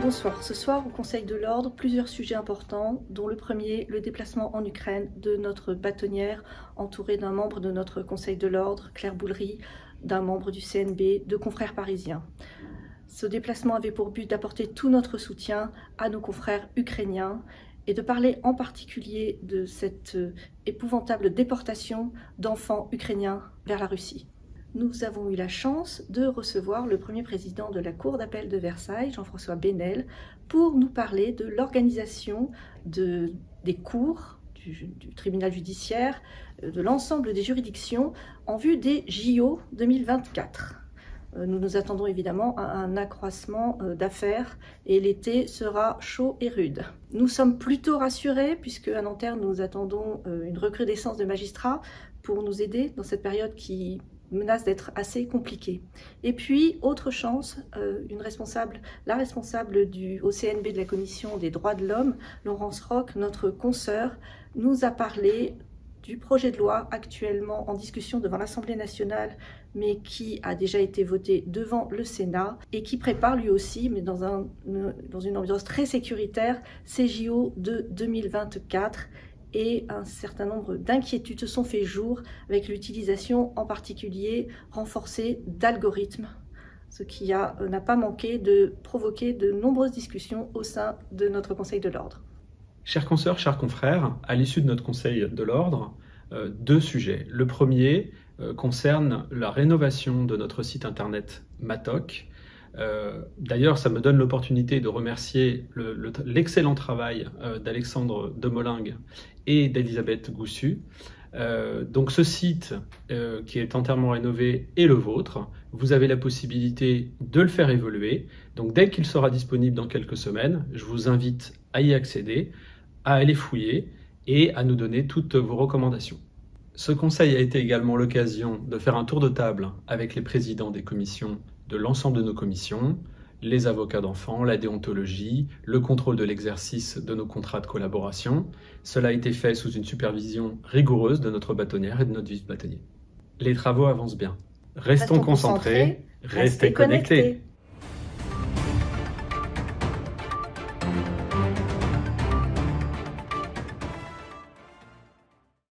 Bonsoir. Ce soir, au Conseil de l'Ordre, plusieurs sujets importants, dont le premier, le déplacement en Ukraine de notre bâtonnière, entourée d'un membre de notre Conseil de l'Ordre, Claire Boulerie, d'un membre du CNB, de confrères parisiens. Ce déplacement avait pour but d'apporter tout notre soutien à nos confrères ukrainiens et de parler en particulier de cette épouvantable déportation d'enfants ukrainiens vers la Russie. Nous avons eu la chance de recevoir le premier président de la Cour d'appel de Versailles, Jean-François Besnel, pour nous parler de l'organisation des cours, du tribunal judiciaire, de l'ensemble des juridictions en vue des JO 2024. Nous nous attendons évidemment à un accroissement d'affaires et l'été sera chaud et rude. Nous sommes plutôt rassurés puisque à Nanterre nous attendons une recrudescence de magistrats pour nous aider dans cette période qui menace d'être assez compliquée. Et puis, autre chance, la responsable au CNB de la Commission des droits de l'homme, Laurence Roch, notre consoeur, nous a parlé du projet de loi actuellement en discussion devant l'Assemblée nationale, mais qui a déjà été voté devant le Sénat et qui prépare lui aussi, mais dans une ambiance très sécuritaire, ces JO de 2024. Et un certain nombre d'inquiétudes se sont fait jour avec l'utilisation en particulier renforcée d'algorithmes, ce qui n'a pas manqué de provoquer de nombreuses discussions au sein de notre Conseil de l'Ordre. Chers consoeurs, chers confrères, à l'issue de notre Conseil de l'Ordre, deux sujets. Le premier concerne la rénovation de notre site internet Matok. D'ailleurs, ça me donne l'opportunité de remercier l'excellent travail d'Alexandre Demolingue et d'Elisabeth Goussu. Donc ce site qui est entièrement rénové est le vôtre. Vous avez la possibilité de le faire évoluer. Donc dès qu'il sera disponible dans quelques semaines, je vous invite à y accéder, à aller fouiller et à nous donner toutes vos recommandations. Ce conseil a été également l'occasion de faire un tour de table avec les présidents des commissions de l'ensemble de nos commissions, les avocats d'enfants, la déontologie, le contrôle de l'exercice de nos contrats de collaboration. Cela a été fait sous une supervision rigoureuse de notre bâtonnière et de notre vice-bâtonnier. Les travaux avancent bien. Restons concentrés, restez connectés.